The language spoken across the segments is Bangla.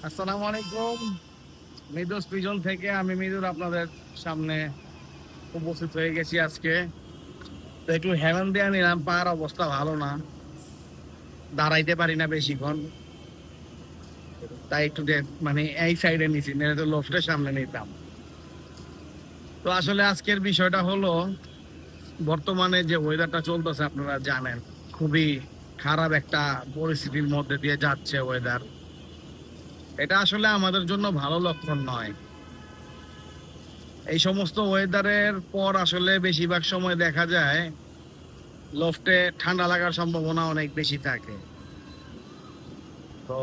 আসসালামু আলাইকুম। মৃদুস পিজন থেকে আমি মৃদুর আপনাদের সামনে উপস্থিত হয়ে গেছি আজকে। তো একটু হেলান দেয়া নিলাম, পার অবস্থা ভালো না, দাঁড়াইতে পারি না বেশিক্ষণ, তাই একটু মানে এই সাইডে নিছি, নিয়ে তো লোফটের সামনে নিতাম। তো আসলে আজকের বিষয়টা হলো, বর্তমানে যে ওয়েদারটা চলতেছে আপনারা জানেন, খুবই খারাপ একটা পরিস্থিতির মধ্যে দিয়ে যাচ্ছে ওয়েদার। এটা আসলে আমাদের জন্য ভালো লক্ষণ নয়। এই সমস্ত ওয়েদারের পর আসলে বেশিরভাগ সময় দেখা যায় লফটে ঠান্ডা লাগার সম্ভাবনা অনেক বেশি থাকে। তো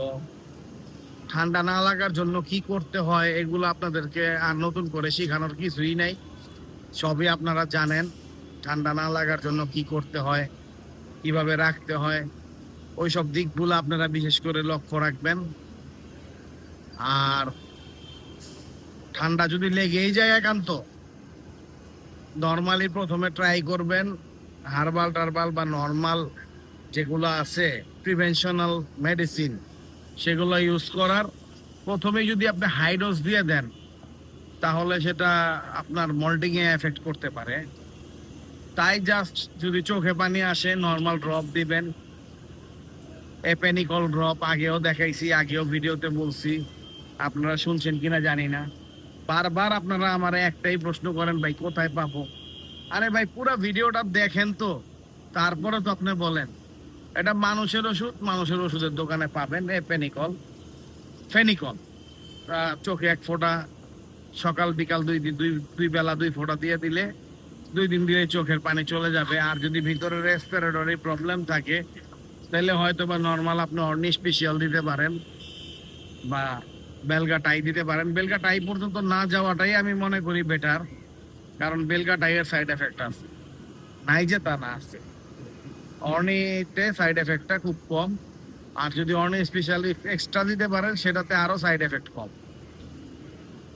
ঠান্ডা না লাগার জন্য কি করতে হয় এগুলো আপনাদেরকে আর নতুন করে শেখানোর কিছুই নাই, সবই আপনারা জানেন। ঠান্ডা না লাগার জন্য কি করতে হয়, কিভাবে রাখতে হয়, ওইসব দিকগুলো আপনারা বিশেষ করে লক্ষ্য রাখবেন। আর ঠান্ডা যদি লেগেই যায় একান্ত, নর্মালি প্রথমে ট্রাই করবেন হার্বাল টারবাল বা নর্মাল যেগুলো আছে প্রিভেনশনাল মেডিসিন, সেগুলো ইউজ করার। প্রথমে যদি আপনি হাই ডোজ দিয়ে দেন তাহলে সেটা আপনার মল্টিং এ এফেক্ট করতে পারে। তাই জাস্ট যদি চোখে পানি আসে নর্মাল ড্রপ দিবেন। এপেনিকল ড্রপ আগেও দেখাইছি, আগেও ভিডিওতে বলছি, আপনারা শুনছেন কিনা জানি না। বারবার আপনারা আমার একটাই প্রশ্ন করেন, ভাই কোথায় পাবো? আরে ভাই পুরো ভিডিওটা দেখেন তো, তারপরে তো আপনি বলেন। এটা মানুষের ওষুধ, মানুষের ওষুধের দোকানে পাবেন এপেনিকল, ফেনিকল। চোখে এক ফোঁটা সকাল বিকাল দুই বেলা 2 ফোঁটা দিয়ে দিলে 2 দিন দিলে চোখের পানি চলে যাবে। আর যদি ভিতরে রেসপিরেটরি প্রবলেম থাকে তাহলে হয়তো বা নর্মাল আপনি অর্নি স্পেশাল দিতে পারেন বা বেলগা টাই দিতে পারেন। বেলগা টাই পর্যন্ত না যাওয়াটাই আমি মনে করি বেটার, কারণ বেলগা টাইয়ের সাইড এফেক্ট আছে, নাই যে তা না আছে। অর্নিতে সাইড এফেক্টটা খুব কম, আর যদি অর্নি স্পেশালি এক্সট্রা দিতে পারেন সেটাতে আরো সাইড এফেক্ট কম।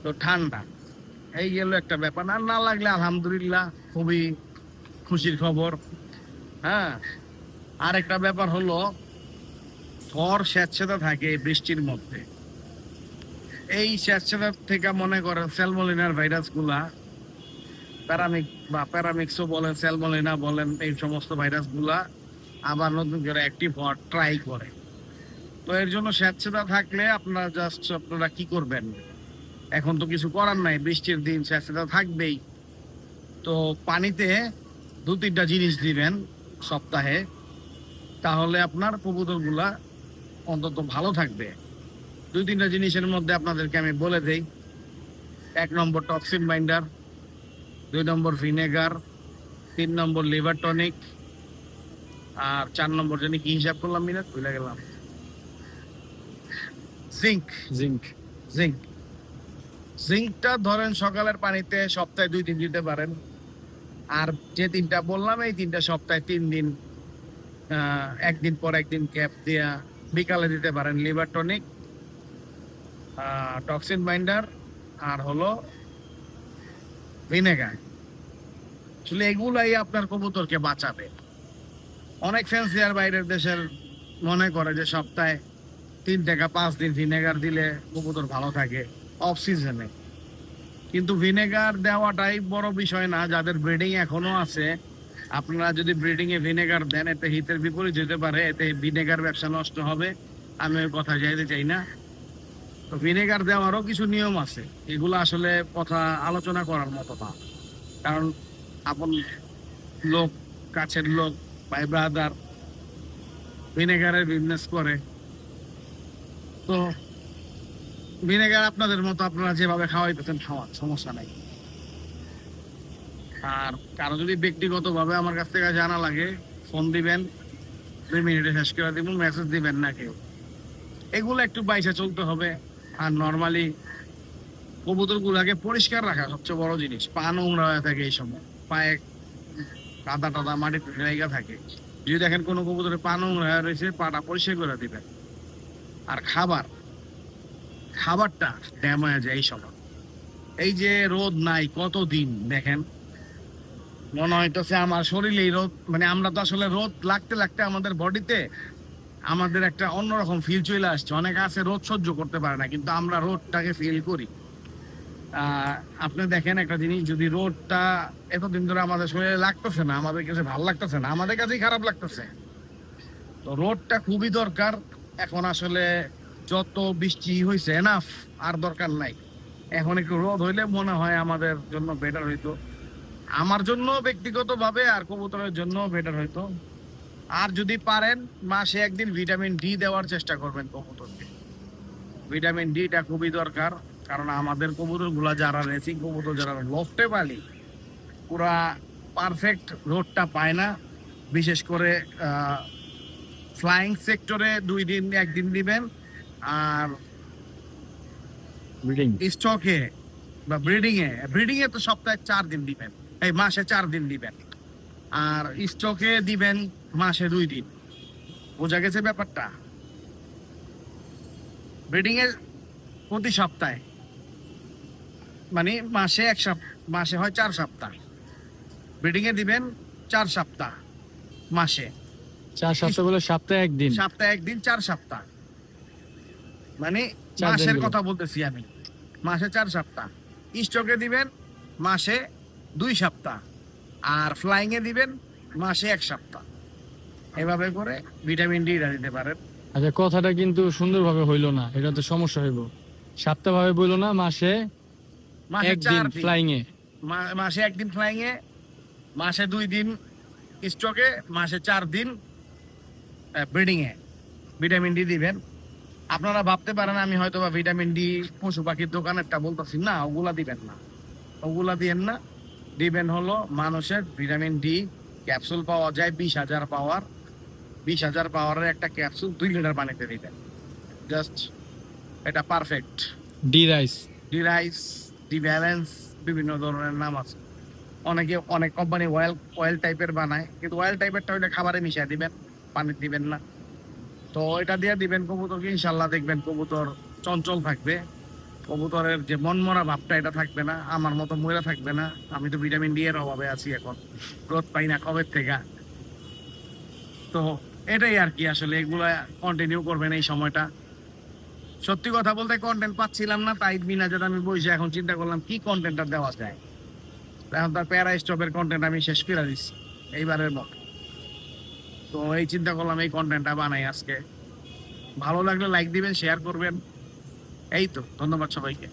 তো ঠান্ডা এই গেল একটা ব্যাপার। আর না লাগলে আলহামদুলিল্লাহ খুবই খুশির খবর। হ্যাঁ, আর একটা ব্যাপার হলো, ঘর স্যাঁতসেঁতে থাকে বৃষ্টির মধ্যে। এই স্যাঁতসেঁতে থেকে মনে করেন স্যালমোনেলার ভাইরাস গুলা, প্যারামিক্সও বলেন, স্যালমোনেলা বলেন, এই সমস্ত ভাইরাস গুলা আবার নতুন করে অ্যাক্টিভ হওয়ার ট্রাই করে। তো এর জন্য স্যাঁতসেঁতে থাকলে আপনারা কি করবেন? এখন তো কিছু করার নাই, বৃষ্টির দিন স্যাঁতসেঁতে থাকবেই। তো পানিতে 2-3টা জিনিস দিবেন সপ্তাহে, তাহলে আপনার কবুতরগুলা অন্তত ভালো থাকবে। 2-3টা জিনিসের মধ্যে আপনাদেরকে আমি বলে দেই। 1 নম্বর টক্সিন বাইন্ডার, 2 নম্বর ভিনেগার, 3 নম্বর লিভার টনিক, আর 4 নম্বর জানি কি হিসাব করলাম মিনাত ভুলে গেলাম, জিঙ্ক। জিঙ্ক। জিঙ্ক জিঙ্কটা ধরেন সকালের পানিতে সপ্তাহে 2 দিন দিতে পারেন। আর যে 3টা বললাম এই 3টা সপ্তাহে 3 দিন, একদিন পর একদিন গ্যাপ দিয়া বিকালে দিতে পারেন লিভার টনিক, টক্সিন বাইন্ডার, আর হলো ভিনেগার। আসলে এগুলাই আপনার কবুতরকে বাঁচাবে। অনেক ফ্যান্সিয়ার বাইরের দেশের মনে করে যে সপ্তাহে 3 থেকে 5 দিন ভিনেগার দিলে কবুতর ভালো থাকে অফ সিজনে। কিন্তু ভিনেগার দেওয়াটাই বড় বিষয় না। যাদের ব্রিডিং এখনো আছে, আপনারা যদি ব্রিডিং এ ভিনেগার দেন এতে হিতের বিপরীত যেতে পারে, এতে ভিনেগার ব্যবসা নষ্ট হবে। আমি ওই কথা যাইতে চাই না। তো ভিনেগার দেওয়ারও কিছু নিয়ম আছে, এগুলো আসলে কথা আলোচনা করার মতো না। কারণ আপন লোক, কাছের লোক, ভাই ব্রাদার ভিনেগারের বিজনেস করে। তো ভিনেগার আপনাদের মতো আপনারা যেভাবে খাওয়াইতেছেন খাওয়ান, সমস্যা নাই। আর কারো যদি ব্যক্তিগতভাবে আমার কাছ থেকে জানা লাগে, ফোন দিবেন, 2 মিনিটে শেষ করে দিব, মেসেজ দিবেন না কেউ। এগুলো একটু বাইসে চলতে হবে। আর নর্মালি কবুতরগুলোকে পরিষ্কার রাখা সবচেয়ে বড় জিনিস। পা নোংরা হয়ে থাকে এই সময়, পায়ে কাদা টাদা মাটিতে জায়গা থাকে। যদি দেখেন কোনো কবুতরের পা নোংরা হয়ে রয়েছে, পাটা পরিষ্কার করে দিবেন। আর খাবারটা ড্যাম হয়ে যায় এই সময়। এই যে রোদ নাই কতদিন দেখেন, মনে হইতেছে আমার শরীরে রোদ, মানে আমরা তো আসলে রোদ লাগতে লাগতে আমাদের বডিতে আমাদের একটা অন্যরকম ফিল চলে আসছে। অনেকে আছে রোদ সহ্য করতে পারে না, কিন্তু আমরা রোদটাকে ফিল করি। আপনি দেখেন একটা জিনিস, যদি রোদটা এতদিন ধরে আমাদের শরীরে লাগতেছে না, আমাদের কাছে ভালো লাগতেছে না, আমাদের কাছেই খারাপ লাগতেছে। তো রোদটা খুবই দরকার। এখন আসলে যত বৃষ্টি হয়েছে এনাফ, আর দরকার নাই। এখন একটু রোদ হইলে মনে হয় আমাদের জন্য বেটার হইতো, আমার জন্য ব্যক্তিগতভাবে, আর কবুতরের জন্য বেটার হইতো। আর যদি পারেন মাসে একদিন ভিটামিন ডি দেওয়ার চেষ্টা করবেন কবুতরকে। ভিটামিন ডিটা খুবই দরকার, কারণ আমাদের কবুতর গুলা যারা রেসিং কবুতর, যারা লফটে পালি, পুরা পারফেক্ট রোডটা পায় না। বিশেষ করে ফ্লাইং সেক্টরে 2 দিন 1 দিন দিবেন, আর স্টকে বা ব্রিডিং এ তো সপ্তাহে 4 দিন দিবেন, এই মাসে 4 দিন দিবেন। আর স্টকে দিবেন মাসে 2 দিন। বোঝা গেছে ব্যাপারটা? ব্রিডিং এ প্রতি সপ্তাহে, মানে মাসে মাসে হয় 4 সপ্তাহ, ব্রিডিং এ দিবেন 4 সপ্তাহ মাসে। 4 সপ্তাহ বলে সপ্তাহে 1 দিন, সপ্তাহে 1 দিন 4 সপ্তাহ, মানে 4 দিন মাসের দিবেন। কথা বলতেছি আমি। মাসে 4 সপ্তাহ স্টকে দিবেন, মাসে 2 সপ্তাহ, আর ফ্লাইং এ দিবেন মাসে 1 সপ্তাহ। এভাবে করে ভিটামিন ডি দিতে পারেন। আচ্ছা, কথাটা কিন্তু সুন্দরভাবে হইলো না, এটা তো সমস্যা হইব। সপ্তাহ ভাবে বইলো না, মাসে মাসে 1 4 দিন দিন ফ্লাইং এ। মাসে 1 দিন ফ্লাইং এ, মাসে 2 দিন স্টকে, মাসে 4 দিন ব্রিডিং এ ভিটামিন ডি দিবেন। আপনারা ভাবতে পারেন আমি হয়তো বা ভিটামিন ডি পশু পাখির দোকানেরটা বলতেছি, না, ওগুলা দিবেন না, ওগুলা দিবেন না। দিবেন হলো মানুষের ভিটামিন ডি ক্যাপসুল পাওয়া যায় 20,000 পাওয়ার। 20,000 পাওয়ারের একটা ক্যাপসুল 2 লিটার পানিতে দিবেন, জাস্ট। এটা perfect. D rice, D rice, D balance, বিভিন্ন ধরনের নাম আছে। অনেক কোম্পানি অয়েল টাইপের বানায়, কিন্তু অয়েল টাইপেরটা হইলে খাবারে মিশিয়ে দিবেন, পানি দিবেন না। তো এটা দিয়ে দিবেন কবুতরকে, ইনশাল্লাহ দেখবেন কবুতর চঞ্চল থাকবে। কবুতরের যে মনমরা ভাবটা, এটা থাকবে না, আমার মতো মরে থাকবে না। আমি তো ভিটামিন ডি এর অভাবে আছি এখন, গ্রোথ পাই না কবে থেকে। তো এটাই আর কি, আসলে এগুলা কন্টিনিউ করবেন এই সময়টা। সত্যি কথা বলতে কন্টেন্ট পাচ্ছিলাম না, তাই বিনাজাত আমি বসে এখন চিন্তা করলাম কি কন্টেন্টটা দেওয়া যায়। এখন তার প্যারা স্টপের কন্টেন্ট আমি শেষ করে দিচ্ছি এইবারের মতো। তো এই চিন্তা করলাম এই কন্টেন্টটা বানাই আজকে। ভালো লাগলে লাইক দিবেন, শেয়ার করবেন। এই তো, ধন্যবাদ সবাইকে।